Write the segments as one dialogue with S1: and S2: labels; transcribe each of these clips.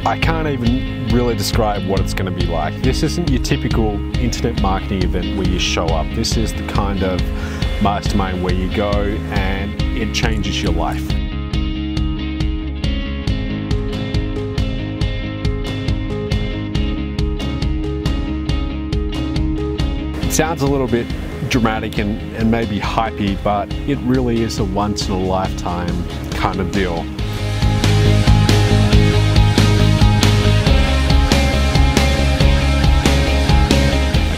S1: I can't even really describe what it's going to be like. This isn't your typical internet marketing event where you show up. This is the kind of mastermind where you go and it changes your life. It sounds a little bit dramatic and maybe hypey, but it really is a once in a lifetime kind of deal.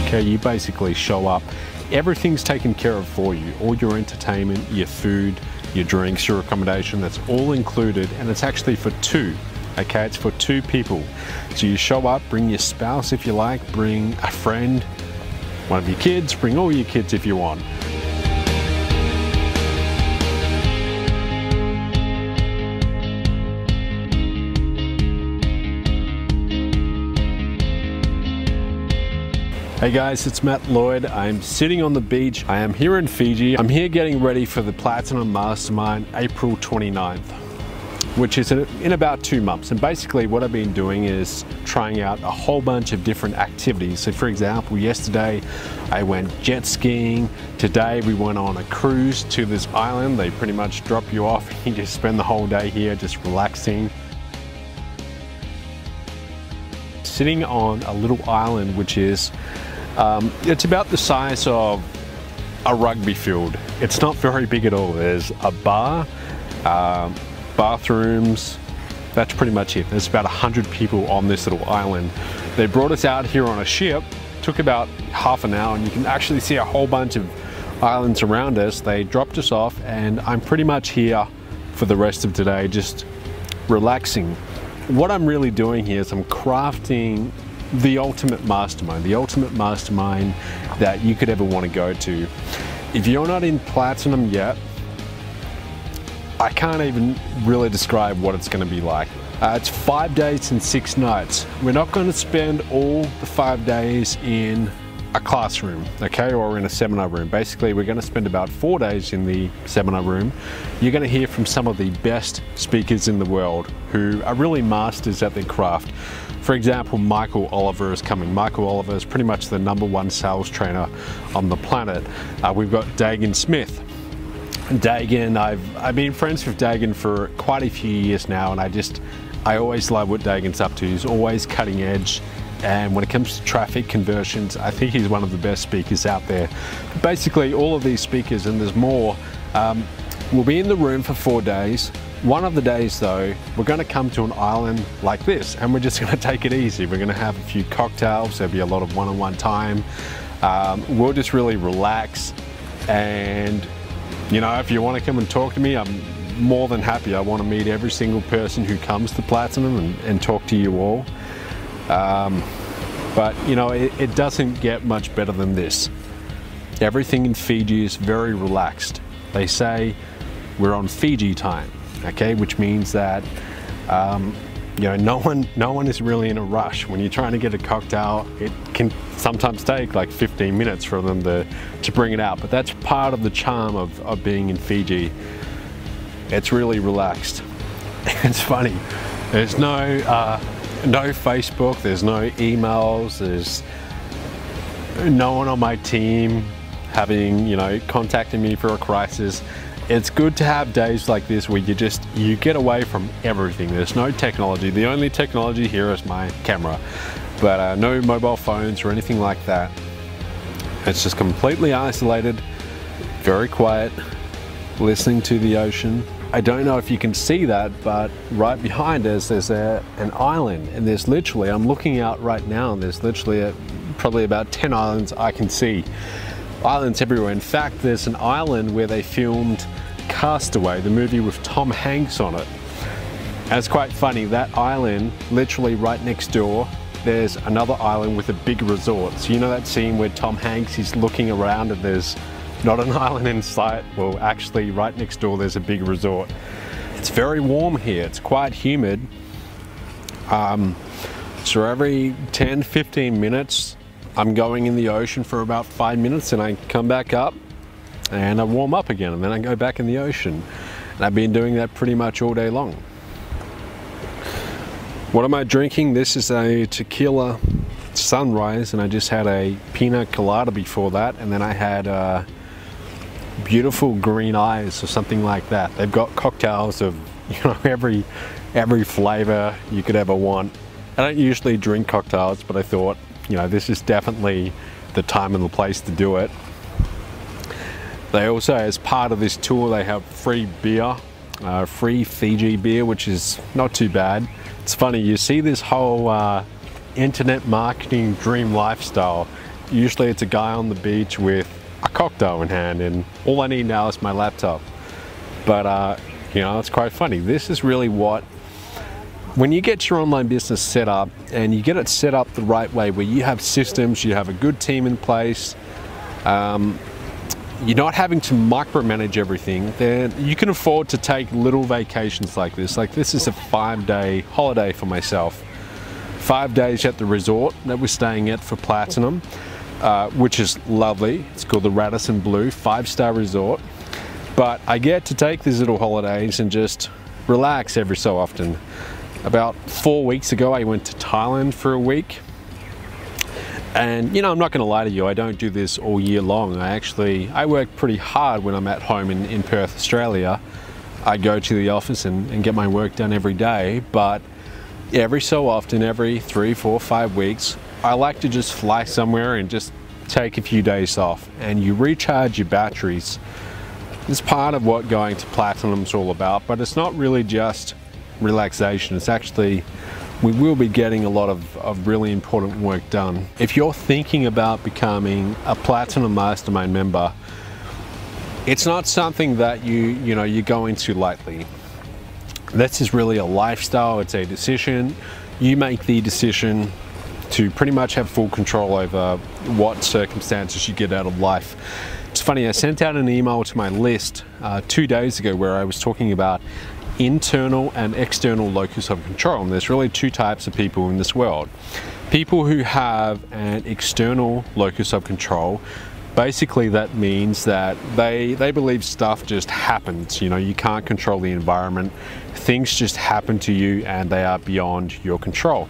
S1: Okay, you basically show up, everything's taken care of for you, all your entertainment, your food, your drinks, your accommodation, that's all included, and it's actually for two. Okay, it's for two people. So you show up, bring your spouse if you like, bring a friend, one of your kids, bring all your kids if you want. Hey guys, it's Matt Lloyd. I'm sitting on the beach. I am here in Fiji. I'm here getting ready for the Platinum Mastermind April 29th, which is in about 2 months. And basically what I've been doing is trying out a whole bunch of different activities. So for example, yesterday I went jet skiing. Today we went on a cruise to this island. They pretty much drop you off. You just spend the whole day here just relaxing. Sitting on a little island which is it's about the size of a rugby field. It's not very big at all. There's a bar, bathrooms, that's pretty much it. There's about 100 people on this little island. They brought us out here on a ship, took about half an hour, and you can actually see a whole bunch of islands around us. They dropped us off and I'm pretty much here for the rest of today, just relaxing. What I'm really doing here is I'm crafting the ultimate mastermind that you could ever want to go to. If you're not in Platinum yet, I can't even really describe what it's going to be like. It's 5 days and 6 nights. We're not going to spend all the 5 days in a classroom, okay, or in a seminar room. Basically, we're going to spend about 4 days in the seminar room. You're going to hear from some of the best speakers in the world who are really masters at their craft. For example, Michael Oliver is coming. Michael Oliver is pretty much the #1 sales trainer on the planet. We've got Dagan Smith. Dagan, I've been friends with Dagan for quite a few years now, and I always love what Dagan's up to. He's always cutting edge, and when it comes to traffic conversions, I think he's one of the best speakers out there. But basically, all of these speakers, and there's more, will be in the room for 4 days. One of the days though, we're going to come to an island like this and we're just going to take it easy. We're going to have a few cocktails, there'll be a lot of one-on-one time. We'll just really relax, and you know, if you want to come and talk to me, I'm more than happy. I want to meet every single person who comes to Platinum and talk to you all. But you know, it doesn't get much better than this. Everything in Fiji is very relaxed. They say we're on Fiji time. Okay, which means that you know, no one is really in a rush. When you're trying to get a cocktail, it can sometimes take like 15 minutes for them to bring it out. But that's part of the charm of being in Fiji. It's really relaxed. It's funny. There's no Facebook. There's no emails. There's no one on my team having, you know, contacting me for a crisis. It's good to have days like this where you get away from everything. There's no technology. The only technology here is my camera, but no mobile phones or anything like that. It's just completely isolated, very quiet, listening to the ocean. I don't know if you can see that, but right behind us there's an island, and there's literally, I'm looking out right now, and there's literally probably about 10 islands I can see. Islands everywhere. In fact, there's an island where they filmed Castaway, the movie with Tom Hanks on it. And it's quite funny, that island, literally right next door, there's another island with a big resort. So you know that scene where Tom Hanks is looking around and there's not an island in sight? Well, actually right next door there's a big resort. It's very warm here, it's quite humid. So every 10-15 minutes I'm going in the ocean for about 5 minutes, and I come back up and I warm up again, and then I go back in the ocean. And I've been doing that pretty much all day long. What am I drinking? This is a tequila sunrise, and I just had a pina colada before that, and then I had beautiful green eyes or something like that. They've got cocktails of, you know, every flavor you could ever want. I don't usually drink cocktails, but I thought, you know, this is definitely the time and the place to do it. They also, as part of this tour, they have free beer, free Fiji beer, which is not too bad. It's funny, you see this whole internet marketing dream lifestyle. Usually it's a guy on the beach with a cocktail in hand, and all I need now is my laptop. But you know, it's quite funny. This is really what, when you get your online business set up and you get it set up the right way, where you have systems, you have a good team in place, you're not having to micromanage everything, then you can afford to take little vacations like this. Like, this is a 5-day holiday for myself. 5 days at the resort that we're staying at for Platinum, which is lovely. It's called the Radisson Blu 5-star resort. But I get to take these little holidays and just relax every so often. About 4 weeks ago, I went to Thailand for a week. And, you know, I'm not going to lie to you, I don't do this all year long. I work pretty hard when I'm at home in Perth, Australia. I go to the office and get my work done every day, but every so often, every 3, 4, 5 weeks, I like to just fly somewhere and just take a few days off, and you recharge your batteries. It's part of what going to Platinum's all about, but it's not really just relaxation. It's actually, we will be getting a lot of really important work done. If you're thinking about becoming a Platinum Mastermind member, it's not something that you go into lightly. This is really a lifestyle, it's a decision. You make the decision to pretty much have full control over what circumstances you get out of life. It's funny, I sent out an email to my list 2 days ago where I was talking about internal and external locus of control. And there's really two types of people in this world. People who have an external locus of control, basically that means that they believe stuff just happens. You know, you can't control the environment. Things just happen to you and they are beyond your control.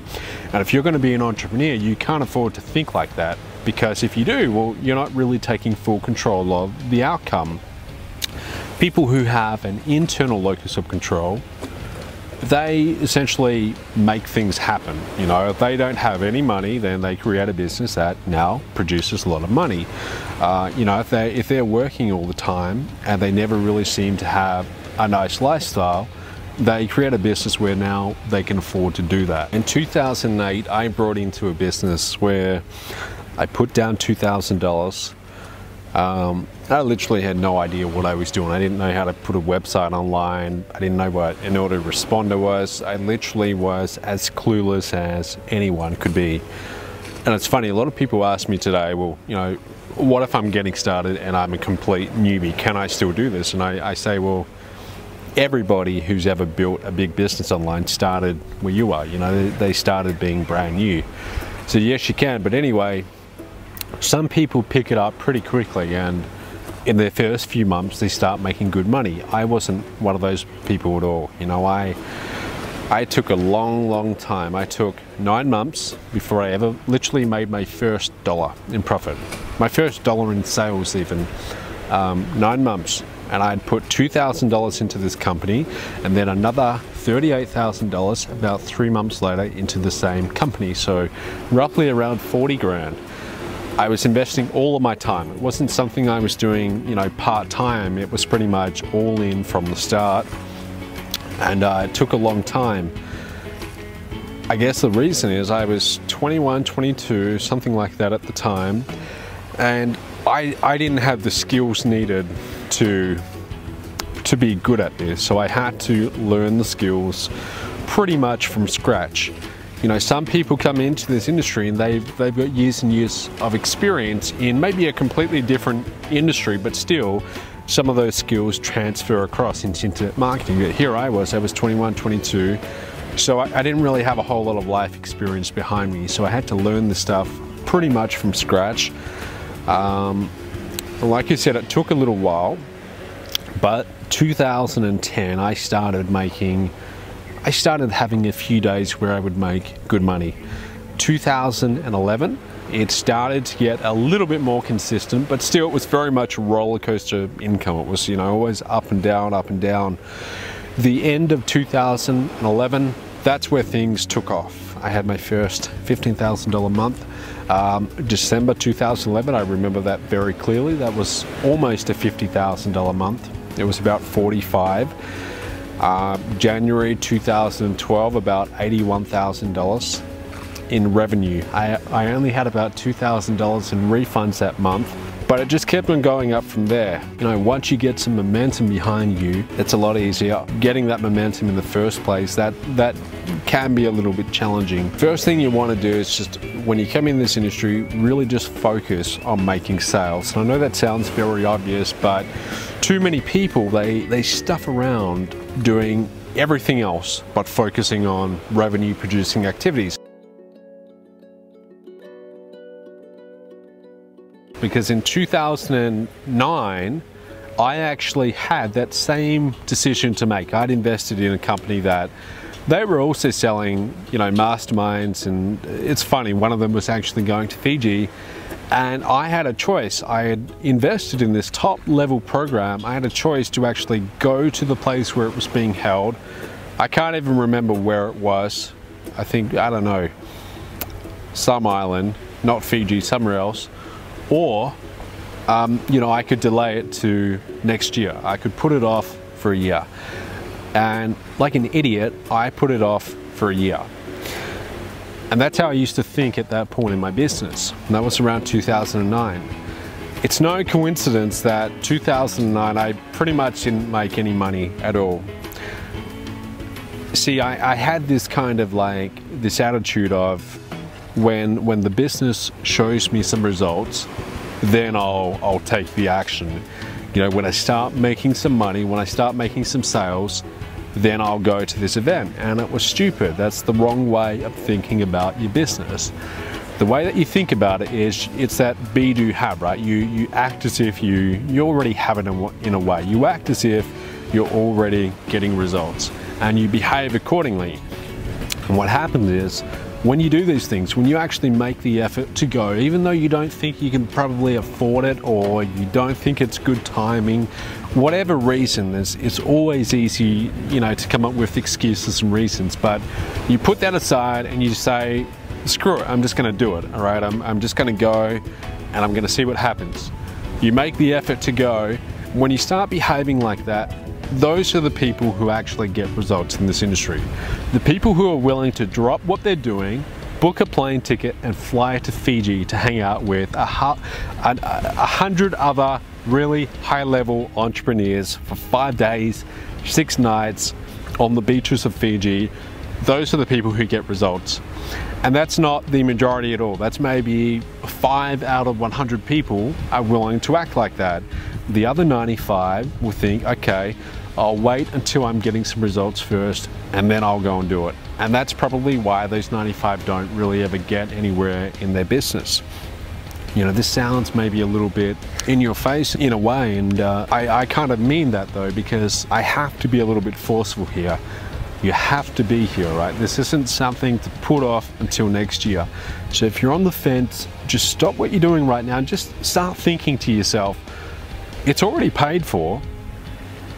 S1: And if you're going to be an entrepreneur, you can't afford to think like that, because if you do, well, you're not really taking full control of the outcome. People who have an internal locus of control, they essentially make things happen. You know, if they don't have any money, then they create a business that now produces a lot of money. You know, if they're working all the time and they never really seem to have a nice lifestyle, they create a business where now they can afford to do that. In 2008, I brought into a business where I put down $2,000. I literally had no idea what I was doing. I didn't know how to put a website online. I didn't know what an autoresponder was. I literally was as clueless as anyone could be. And it's funny, a lot of people ask me today, well, you know, what if I'm getting started and I'm a complete newbie? Can I still do this? And I say, well, everybody who's ever built a big business online started where you are. You know, they started being brand new. So yes, you can. But anyway, some people pick it up pretty quickly, and in their first few months they start making good money. I wasn't one of those people at all. You know, I took a long time. I took 9 months before I ever literally made my first dollar in profit. My first dollar in sales even. 9 months. And I'd put $2,000 into this company, and then another $38,000 about 3 months later into the same company. So roughly around 40 grand. I was investing all of my time. It wasn't something I was doing, you know, part-time. It was pretty much all in from the start. And it took a long time. I guess the reason is I was 21, 22, something like that at the time. And I didn't have the skills needed to be good at this. So I had to learn the skills pretty much from scratch. You know, some people come into this industry and they've got years and years of experience in maybe a completely different industry, but still some of those skills transfer across into internet marketing. But here I was 21, 22, so I didn't really have a whole lot of life experience behind me, so I had to learn this stuff pretty much from scratch. Like you said, it took a little while, but 2010 I started making I started having a few days where I would make good money. 2011, it started to get a little bit more consistent, but still it was very much roller coaster income. It was, always up and down, up and down. The end of 2011, that's where things took off. I had my first $15,000 month. December 2011, I remember that very clearly. That was almost a $50,000 month. It was about 45. January 2012, about $81,000 in revenue. I only had about $2,000 in refunds that month, but it just kept on going up from there. Once you get some momentum behind you, it's a lot easier. Getting that momentum in the first place, that can be a little bit challenging. First thing you want to do is just, when you come in this industry, really just focus on making sales. And I know that sounds very obvious, but too many people, they stuff around doing everything else but focusing on revenue producing activities. Because in 2009, I actually had that same decision to make. I'd invested in a company that they were also selling, masterminds, and it's funny, one of them was actually going to Fiji, and I had a choice. I had invested in this top level program. I had a choice to actually go to the place where it was being held. I can't even remember where it was. I don't know, some island, not Fiji, somewhere else. Or, I could delay it to next year. I could put it off for a year. And like an idiot, I put it off for a year. And that's how I used to think at that point in my business. And that was around 2009. It's no coincidence that 2009, I pretty much didn't make any money at all. See, I had this kind of this attitude of, when the business shows me some results, then I'll take the action. When I start making some money, when I start making some sales, then I'll go to this event. And it was stupid. That's the wrong way of thinking about your business. The way that you think about it is, it's that be, do, have, right? You act as if you already have it in a way. You act as if you're already getting results, and you behave accordingly. And what happens is, when you do these things, when you actually make the effort to go, even though you don't think you can probably afford it, or you don't think it's good timing, whatever reason, it's always easy, to come up with excuses and reasons, but you put that aside and you say, screw it, I'm just gonna do it, all right? I'm just gonna go and I'm gonna see what happens. You make the effort to go. When you start behaving like that, those are the people who actually get results in this industry. The people who are willing to drop what they're doing, book a plane ticket and fly to Fiji to hang out with 100 other really high-level entrepreneurs for 5 days, 6 nights on the beaches of Fiji. Those are the people who get results. And that's not the majority at all. That's maybe 5 out of 100 people are willing to act like that. The other 95 will think, okay, I'll wait until I'm getting some results first, and then I'll go and do it. And that's probably why those 95 don't really ever get anywhere in their business. This sounds maybe a little bit in your face in a way, and I kind of mean that though, because I have to be a little bit forceful here. You have to be here, right? This isn't something to put off until next year. So if you're on the fence, just stop what you're doing right now and just start thinking to yourself, it's already paid for.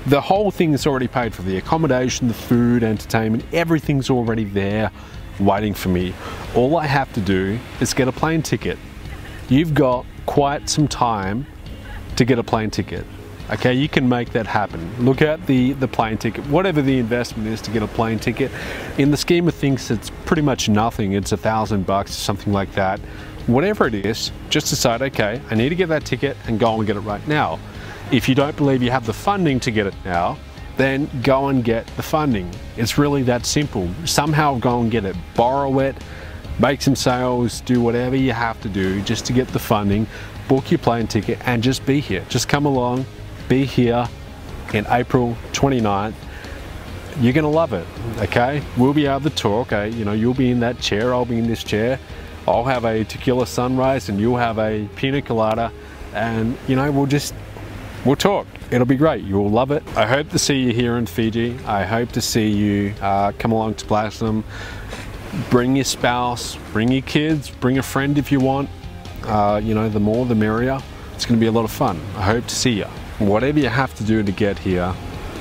S1: The whole thing is already paid for. The accommodation, the food, entertainment, everything's already there waiting for me. All I have to do is get a plane ticket. You've got quite some time to get a plane ticket. Okay, you can make that happen. Look at the plane ticket, whatever the investment is to get a plane ticket. In the scheme of things, it's pretty much nothing. It's $1,000 or something like that. Whatever it is, just decide, okay, I need to get that ticket and go and get it right now. If you don't believe you have the funding to get it now, then go and get the funding. It's really that simple. Somehow go and get it, borrow it, make some sales, do whatever you have to do just to get the funding, book your plane ticket and just be here. Just come along, be here in April 29th. You're gonna love it, okay? We'll be able to talk, you'll be in that chair, I'll be in this chair. I'll have a tequila sunrise and you'll have a pina colada, and we'll just we'll talk. It'll be great. You'll love it. I hope to see you here in Fiji. I hope to see you come along to Platinum. Bring your spouse, bring your kids, bring a friend if you want. You know, the more the merrier. It's going to be a lot of fun. I hope to see you. Whatever you have to do to get here,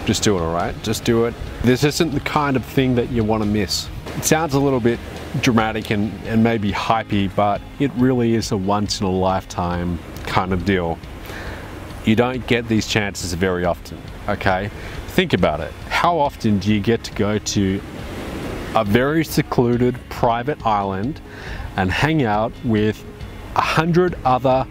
S1: just do it, all right? Just do it. This isn't the kind of thing that you want to miss. It sounds a little bit dramatic and maybe hypey, but it really is a once in a lifetime kind of deal. You don't get these chances very often, okay? Think about it. How often do you get to go to a very secluded private island and hang out with 100 other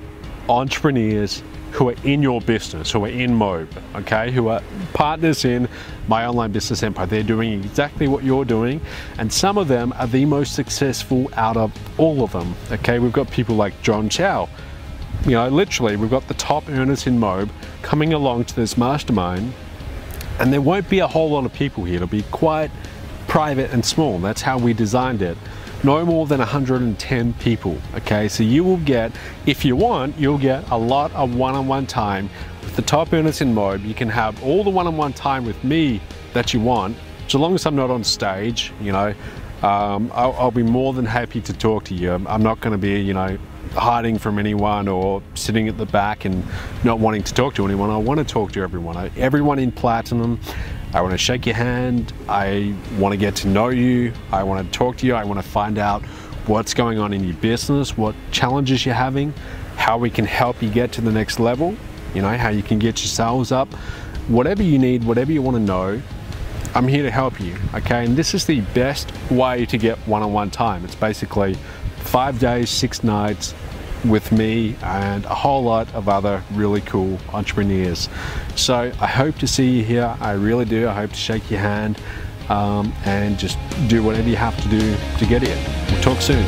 S1: entrepreneurs who are in your business, who are in Mobe, okay? Who are partners in My Online Business Empire. They're doing exactly what you're doing, and some of them are the most successful out of all of them, okay? We've got people like John Chow. You know, literally, we've got the top earners in Mobe coming along to this mastermind, and there won't be a whole lot of people here. It'll be quite private and small. That's how we designed it. No more than 110 people, okay? So you will get, if you want, you'll get a lot of one-on-one time with the top earners in Mobe. You can have all the one-on-one time with me that you want, so long as I'm not on stage, you know. I'll be more than happy to talk to you. I'm not gonna be, you know, hiding from anyone or sitting at the back and not wanting to talk to anyone. I want to talk to everyone. Everyone in Platinum. I want to shake your hand. I want to get to know you. I want to talk to you. I want to find out what's going on in your business, what challenges you're having, how we can help you get to the next level, you know, how you can get your sales up. Whatever you need, whatever you want to know, I'm here to help you, okay? And this is the best way to get one-on-one time. It's basically 5 days, 6 nights with me and a whole lot of other really cool entrepreneurs. So I hope to see you here. I really do. I hope to shake your hand and just do whatever you have to do to get here. We'll talk soon.